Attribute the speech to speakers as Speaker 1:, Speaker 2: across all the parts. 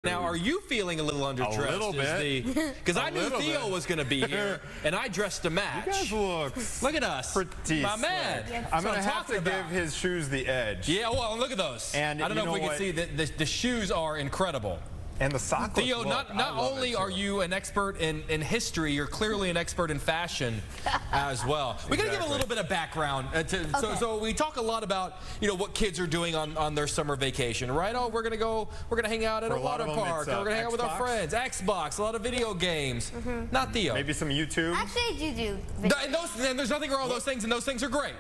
Speaker 1: Now, are you feeling a little underdressed?
Speaker 2: A little bit.
Speaker 1: Because I knew Theo was going to be here, and I dressed to match.
Speaker 2: You guys
Speaker 1: look at us.
Speaker 2: Pretty
Speaker 1: my man.
Speaker 2: Yep. I'm going to have to give his shoes the edge.
Speaker 1: Yeah, well, look at those.
Speaker 2: And
Speaker 1: I don't know if we can see that the shoes are incredible.
Speaker 2: And the sock looks
Speaker 1: Theo, not only are you an expert in history, you're clearly an expert in fashion as well. We got to give a little bit of background. So we talk a lot about, what kids are doing on their summer vacation, right? Oh, we're gonna hang out at a water park, or we're gonna hang out with our friends. Xbox, a lot of video games. Not Theo.
Speaker 2: Maybe some YouTube.
Speaker 3: Actually, I do.
Speaker 1: And there's nothing wrong with those things, and those things are great.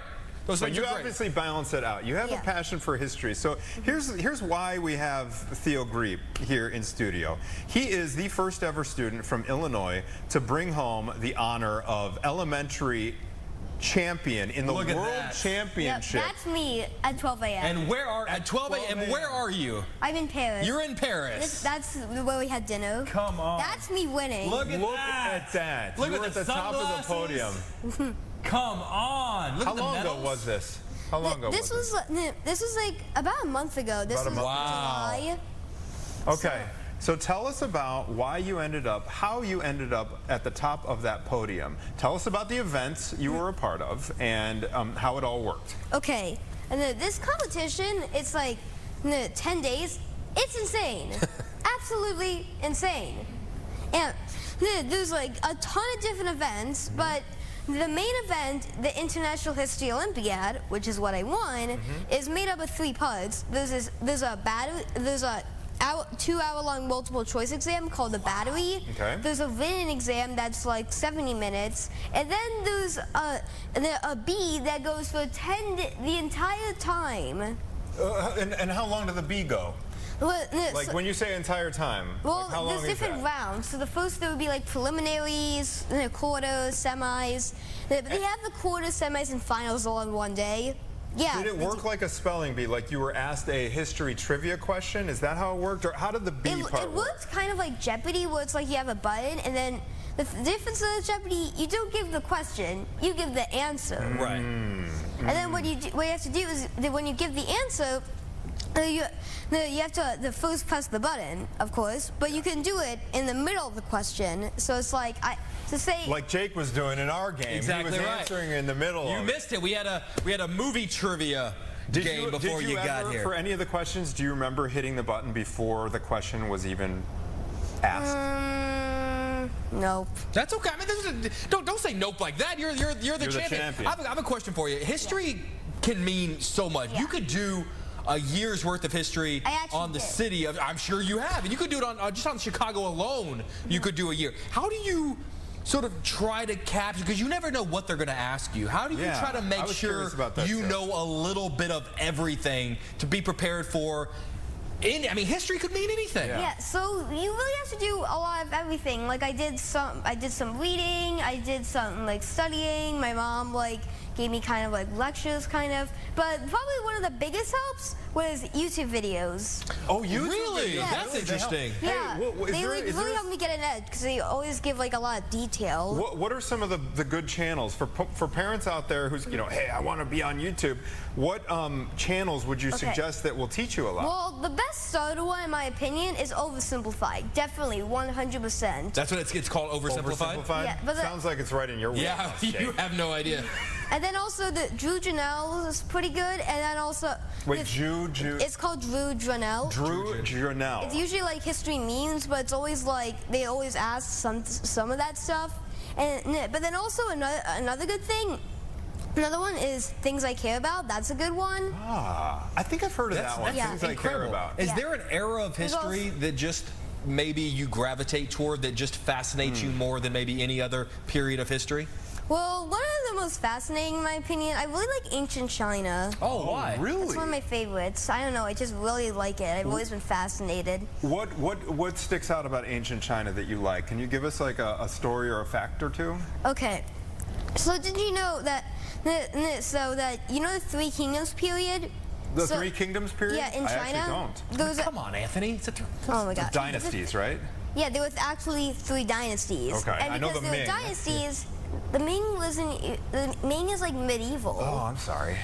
Speaker 2: But you obviously balance it out. You have a passion for history. So here's why we have Theo Grieb here in studio. He is the first ever student from Illinois to bring home the honor of elementary champion in the World Championship.
Speaker 3: Yep, that's me at 12 a.m.
Speaker 1: And where are you?
Speaker 3: I'm in Paris.
Speaker 1: You're in Paris.
Speaker 3: That's where we had dinner.
Speaker 2: Come on.
Speaker 3: That's me winning.
Speaker 1: Look at that.
Speaker 2: Look at the top of the podium.
Speaker 1: Come on. Look
Speaker 2: How long ago was this? How long ago
Speaker 3: this was like about a month ago. This was July.
Speaker 2: Okay. So tell us about how you ended up at the top of that podium. Tell us about the events you were a part of and how it all worked.
Speaker 3: Okay. And this competition, it's like 10 days. It's insane. Absolutely insane. And there's like a ton of different events, but the main event, the International History Olympiad, which is what I won, is made up of 3 parts. There's a 2-hour-long multiple choice exam called the battery.
Speaker 2: Okay.
Speaker 3: There's a written exam that's like 70 minutes, and then there's a B that goes for the entire time.
Speaker 2: And how long did the B go?
Speaker 3: Well,
Speaker 2: like when you say entire time,
Speaker 3: well,
Speaker 2: like how long
Speaker 3: there's different rounds. So the first there would be like preliminaries, quarters, semis. But they have the quarters, semis, and finals all in one day. Yeah.
Speaker 2: Did it work like a spelling bee? Like you were asked a history trivia question? Is that how it worked? Or how did the B part work?
Speaker 3: It worked kind of like Jeopardy, where it's like you have a button, and then the difference of Jeopardy, you don't give the question, you give the answer.
Speaker 1: Right.
Speaker 3: And then what you have to do is that when you give the answer, you have to first press the button, of course, but you can do it in the middle of the question. So it's like like
Speaker 2: Jake was doing in our game.
Speaker 1: Exactly.
Speaker 2: He was answering in the middle.
Speaker 1: You missed it. We had a movie trivia game before you got here.
Speaker 2: For any of the questions, do you remember hitting the button before the question was even asked?
Speaker 3: Nope.
Speaker 1: That's okay. I mean, don't say nope like that. You're the champion. I have a question for you. History can mean so much. You could do a year's worth of history on the city of, I'm sure you have, and you could do it on just on Chicago alone. You could do a year. How do you sort of try to capture, because you never know what they're going to ask you, how do you try to make sure you know a little bit of everything to be prepared for? I mean, history could mean anything.
Speaker 3: Yeah, so you really have to do a lot of everything. Like I did some reading, I did some like studying. My mom gave me kind of like lectures, but probably one of the biggest helps was YouTube videos.
Speaker 2: Oh, YouTube?
Speaker 1: Really?
Speaker 3: Yeah.
Speaker 1: That's interesting.
Speaker 3: Yeah, they really helped me get an edge because they always give like a lot of detail.
Speaker 2: What are some of the good channels for parents out there who's hey, I want to be on YouTube? What channels would you suggest that will teach you a lot?
Speaker 3: Well, the best starter one, in my opinion, is Oversimplified. Definitely, 100%.
Speaker 1: That's what it's called, Oversimplified?
Speaker 3: Yeah, but
Speaker 2: sounds like it's right in your wheelhouse.
Speaker 1: Yeah, you have no idea.
Speaker 3: And then also the Drew Janelle is pretty good, and then also it's called Drew Janelle.
Speaker 2: Drew Janelle.
Speaker 3: It's usually like history memes, but it's always like they always ask some of that stuff. But then also another good thing. Another one is Things I Care About. That's a good one.
Speaker 2: I think I've heard of that one. Things I Care About.
Speaker 1: Is there an era of history that just maybe you gravitate toward, that just fascinates you more than maybe any other period of history?
Speaker 3: Well, one of the most fascinating, in my opinion, I really like ancient China.
Speaker 1: Oh, why?
Speaker 2: Really?
Speaker 3: It's one of my favorites. I don't know, I just really like it. I've always been fascinated.
Speaker 2: What sticks out about ancient China that you like? Can you give us like a story or a fact or two?
Speaker 3: Okay. So did you know that the Three Kingdoms period?
Speaker 2: The Three Kingdoms period?
Speaker 3: Yeah, in China.
Speaker 2: I actually don't.
Speaker 1: Come on, Anthony.
Speaker 3: Oh my God.
Speaker 2: Dynasties, right?
Speaker 3: Yeah, there was actually 3 dynasties.
Speaker 2: Okay,
Speaker 3: and
Speaker 2: I know the
Speaker 3: Ming.
Speaker 2: Ming.
Speaker 3: Dynasties, the Ming is like medieval.
Speaker 2: Oh, I'm sorry.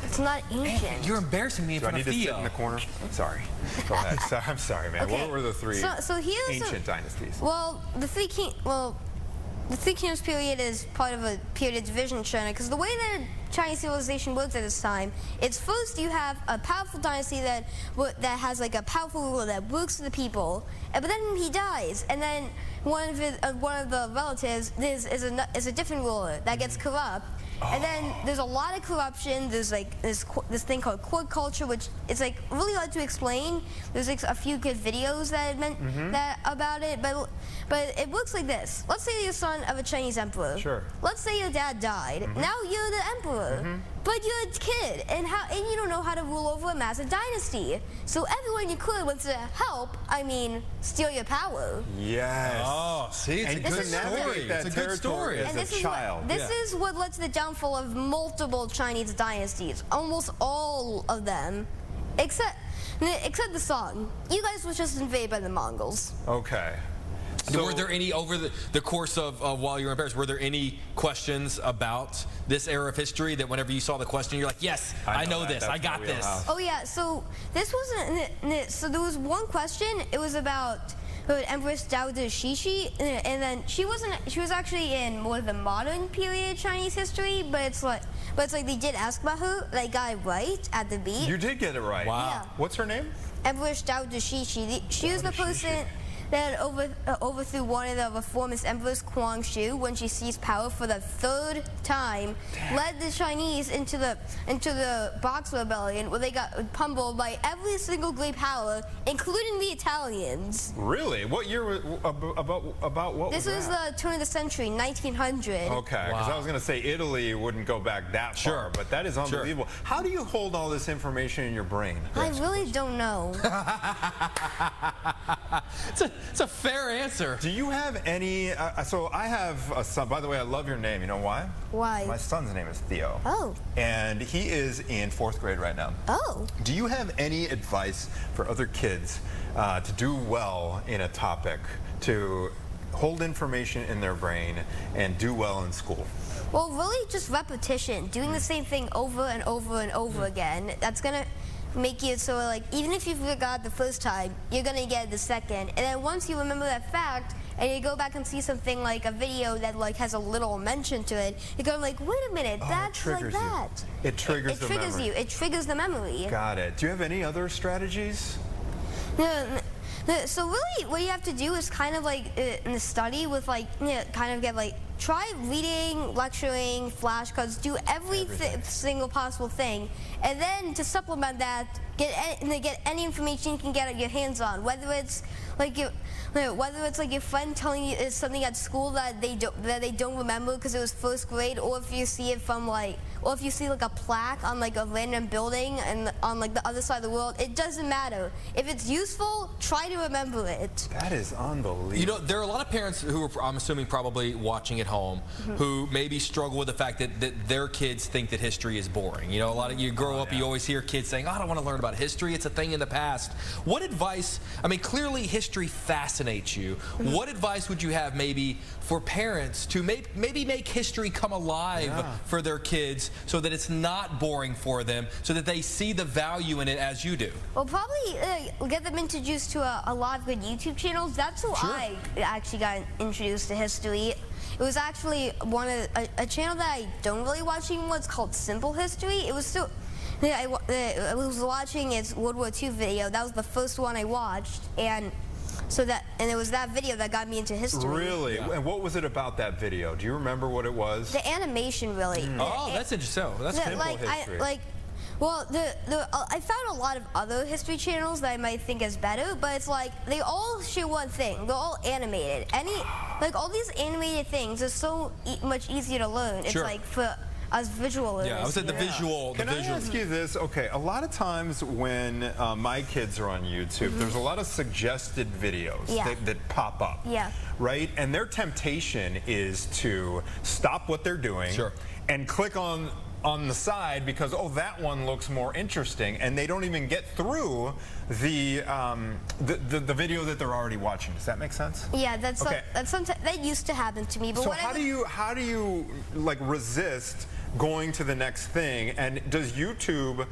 Speaker 3: It's not ancient.
Speaker 1: You're embarrassing me in front of Theo.
Speaker 2: Do I need to sit in the corner? Sorry. Go ahead. I'm sorry, man.
Speaker 3: Okay.
Speaker 2: What were the three ancient dynasties?
Speaker 3: Well, the Three Kingdoms period is part of a period of division in China, because the way that Chinese civilization works at this time, it's first you have a powerful dynasty that has like a powerful ruler that works for the people, but then he dies, and then one of the relatives is a different ruler that gets corrupt. And then there's a lot of corruption. There's like this thing called court culture, which is like really hard to explain. There's like a few good videos that about it, but it works like this. Let's say you're son of a Chinese emperor.
Speaker 2: Sure.
Speaker 3: Let's say your dad died. Now you're the emperor, but you're a kid, and you don't know how to rule over a massive dynasty. So everyone you could wants to help. I mean, steal your power.
Speaker 2: Yes.
Speaker 1: Oh, see, it's a good story. It's a good story.
Speaker 3: And this is what led to the downfall of multiple Chinese dynasties. Almost all of them, except the Song. You guys were just invaded by the Mongols.
Speaker 2: Okay. So,
Speaker 1: were there any, over the course of while you were in Paris, were there any questions about this era of history that whenever you saw the question, you're like, yes, I know this, I got this?
Speaker 3: Oh yeah, so this wasn't, so there was one question, it was about Empress Dao de Shishi, and then she was actually in more of the modern period Chinese history, but it's like they did ask about her, they got it right at the beat.
Speaker 2: You did get it right.
Speaker 1: Wow.
Speaker 3: Yeah.
Speaker 2: What's her name?
Speaker 3: Empress Dao de Shishi. She was the person that overthrew one of the reformist emperors, Quang Shu, when she seized power for the third time, led the Chinese into the Boxer Rebellion, where they got pummeled by every single great power, including the Italians.
Speaker 2: Really? What year was about what
Speaker 3: This was the turn of the century, 1900.
Speaker 2: Okay, because I was going to say Italy wouldn't go back that far, but that is unbelievable. How do you hold all this information in your brain?
Speaker 3: I really don't know.
Speaker 1: It's a fair answer.
Speaker 2: Do you have any, so I have a son, by the way, I love your name, you know why?
Speaker 3: Why?
Speaker 2: My son's name is Theo.
Speaker 3: Oh.
Speaker 2: And he is in 4th grade right now.
Speaker 3: Oh.
Speaker 2: Do you have any advice for other kids to do well in a topic, to hold information in their brain and do well in school?
Speaker 3: Well, really just repetition, doing the same thing over and over and over again. That's gonna make it so, like, even if you forgot the first time, you're gonna get it the second. And then once you remember that fact, and you go back and see something like a video that like has a little mention to it, you're going like, wait a minute, that's like that.
Speaker 2: It triggers the memory.
Speaker 3: It triggers you. It triggers the memory.
Speaker 2: Got it. Do you have any other strategies?
Speaker 3: No, so really what you have to do is kind of like in the study with like, kind of get like, try reading, lecturing, flashcards, do every single possible thing, and then to supplement that, get any information you can get your hands on, whether it's like your friend telling you something at school that they don't remember because it was 1st grade, or if you see it from like, or if you see like a plaque on like a random building and on like the other side of the world, it doesn't matter. If it's useful, try to remember it.
Speaker 2: That is unbelievable.
Speaker 1: You know, there are a lot of parents who are, I'm assuming, probably watching at home, who maybe struggle with the fact that their kids think that history is boring. You know, a lot of you grow up, you always hear kids saying, oh, I don't want to learn about history. It's a thing in the past. What advice, I mean, clearly history fascinates you. What advice would you have maybe for parents to maybe make history come alive for their kids so that it's not boring for them, so that they see the value in it as you do?
Speaker 3: Well, probably get them introduced to a lot of good YouTube channels. That's how I actually got introduced to history. It was actually a channel that I don't really watch anymore. It's called Simple History. It was still, I was watching its World War II video. That was the first one I watched, and it was that video that got me into history.
Speaker 2: Really? Yeah. And what was it about that video? Do you remember what it was?
Speaker 3: The animation, really.
Speaker 1: Oh, that's interesting. That's Simple
Speaker 2: History.
Speaker 3: I found a lot of other history channels that I might think is better, but it's like they all share one thing. They're all animated. All these animated things are so much easier to learn. It's like for us visual learners.
Speaker 1: Yeah, I was at the visual.
Speaker 2: Can I ask you this? Okay, a lot of times when my kids are on YouTube, there's a lot of suggested videos that pop up.
Speaker 3: Yeah.
Speaker 2: Right? And their temptation is to stop what they're doing and click on the side because, oh, that one looks more interesting, and they don't even get through the video that they're already watching. Does that make sense?
Speaker 3: Yeah, that's sometimes that used to happen to me. But
Speaker 2: so how do you like resist going to the next thing? And does YouTube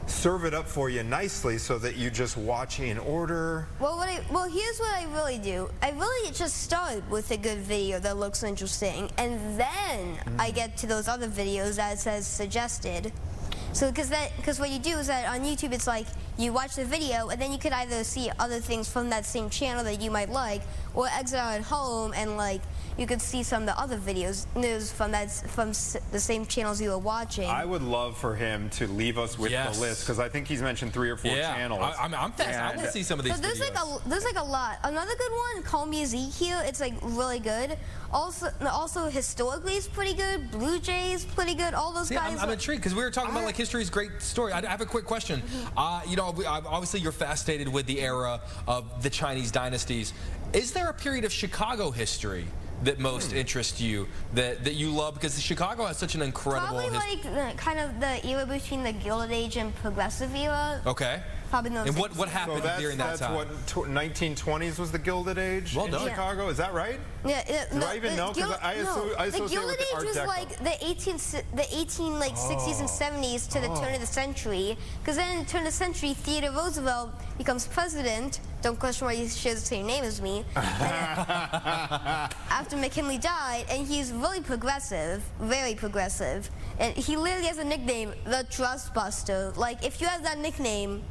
Speaker 2: serve it up for you nicely so that you just watch in order?
Speaker 3: Well, here's what I really do. I really just start with a good video that looks interesting, and then I get to those other videos that says suggested. So, because what you do is that on YouTube, it's like you watch the video, and then you could either see other things from that same channel that you might like, or exit out at home and like you could see some of the other videos from the same channels you were watching.
Speaker 2: I would love for him to leave us with the list, because I think he's mentioned 3 or 4 channels.
Speaker 1: I'm fascinated. I want to see some of these videos.
Speaker 3: There's like a lot. Another good one, Call Me Ezekiel. It's like really good. Also historically, it's pretty good. Blue Jays, pretty good. All those guys.
Speaker 1: I'm intrigued because we were talking about like history's great story. I have a quick question. You know, obviously you're fascinated with the era of the Chinese dynasties. Is there a period of Chicago history that most interests you, that you love, because Chicago has such an incredible
Speaker 3: Probably like kind of the era between the Gilded Age and Progressive era.
Speaker 1: Okay.
Speaker 3: Probably those.
Speaker 1: And what happened during that time?
Speaker 2: That's what 1920s was the Gilded Age in Chicago. Is that right?
Speaker 3: Yeah.
Speaker 2: Do I even know? Because I associate
Speaker 3: the Gilded
Speaker 2: with the
Speaker 3: Age was
Speaker 2: Art
Speaker 3: like the 60s and 70s to the turn of the century. Because then in the turn of the century, Theodore Roosevelt becomes president. Don't question why he shares the same name as me. After McKinley died, and he's really progressive, very progressive. And he literally has a nickname, the Trust Buster. Like, if you have that nickname,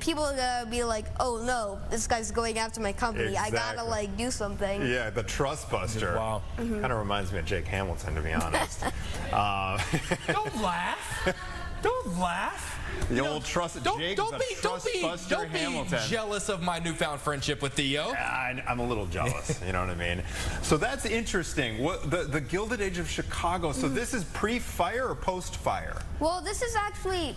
Speaker 3: people are gonna be like, oh no, this guy's going after my company.
Speaker 2: Exactly.
Speaker 3: I gotta like do something.
Speaker 2: Yeah, the Trust Buster.
Speaker 1: Wow.
Speaker 2: Kind of reminds me of Jake Hamilton, to be honest.
Speaker 1: Don't laugh. Don't laugh.
Speaker 2: The old trust. Don't be
Speaker 1: jealous of my newfound friendship with Theo.
Speaker 2: I'm a little jealous. You know what I mean? So that's interesting. What the Gilded Age of Chicago. So this is pre-fire or post-fire?
Speaker 3: Well, this is actually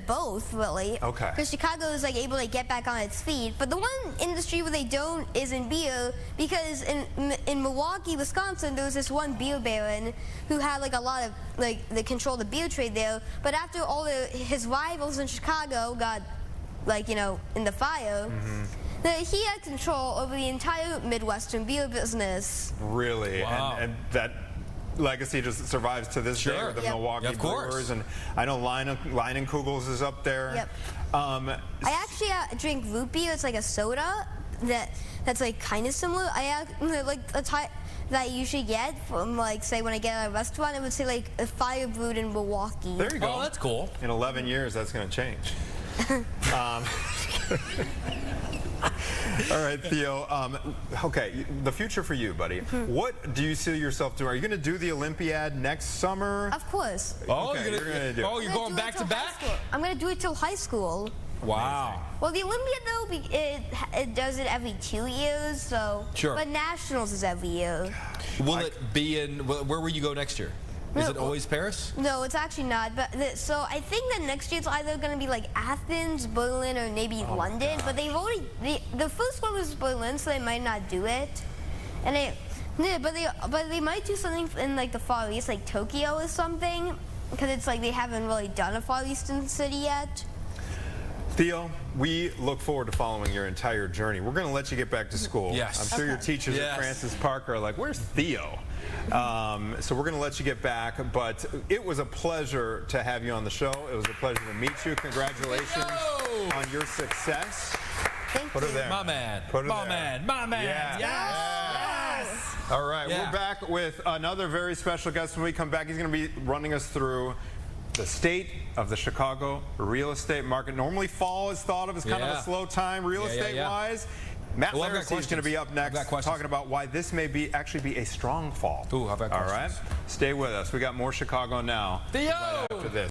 Speaker 3: both, really.
Speaker 2: Okay.
Speaker 3: Because Chicago is like able to get back on its feet, but the one industry where they don't is in beer, because in Milwaukee, Wisconsin, there was this one beer baron who had like a lot of they controlled the beer trade there. But after all his rivals in Chicago got in the fire, he had control over the entire Midwestern beer business.
Speaker 2: Really?
Speaker 1: Wow.
Speaker 2: And that legacy just survives to this day with the Milwaukee Brewers. And I know Leinenkugels is up there.
Speaker 3: Yep. I actually drink root beer. It's like a soda that's like kind of similar. I like a type that I usually get from, like, say, when I get at a restaurant, it would say, like, a fire brewed in Milwaukee.
Speaker 2: There you go.
Speaker 1: Oh, that's cool.
Speaker 2: In 11 years, that's going to change. All right, Theo. Okay, the future for you, buddy. What do you see yourself doing? Are you going to do the Olympiad next summer?
Speaker 3: Of course.
Speaker 1: Oh,
Speaker 2: okay, you're going to do it.
Speaker 1: Oh, you're going back to back?
Speaker 3: I'm going to do it till high school.
Speaker 1: Wow.
Speaker 3: Well, the Olympiad, though, it does it every 2 years, so.
Speaker 1: Sure.
Speaker 3: But Nationals is every year.
Speaker 1: Will it be in, where will you go next year? Is it always Paris?
Speaker 3: No, it's actually not. But so I think that next year it's either going to be like Athens, Berlin, or maybe London. But they've already, the first one was Berlin, so they might not do it. And but they might do something in like the Far East, like Tokyo or something, because it's like they haven't really done a Far Eastern city yet.
Speaker 2: Theo, we look forward to following your entire journey. We're going to let you get back to school.
Speaker 1: Yes.
Speaker 2: I'm sure your teachers at Francis Parker are like, where's Theo? So we're going to let you get back, but it was a pleasure to have you on the show. It was a pleasure to meet you. Congratulations on your success.
Speaker 3: Thank
Speaker 2: Put her there.
Speaker 1: My man.
Speaker 2: Put her
Speaker 1: My
Speaker 2: there.
Speaker 1: man. My man.
Speaker 2: Yeah.
Speaker 1: Yes.
Speaker 2: All right, we're back with another very special guest. When we come back, he's going to be running us through the state of the Chicago real estate market. Normally fall is thought of as kind of a slow time real estate-wise. Matt Larissy is going to be up next talking about why this may actually be a strong fall.
Speaker 1: Ooh, I've got questions.
Speaker 2: All right, stay with us. We got more Chicago Now.
Speaker 1: Theo!
Speaker 2: Right after this.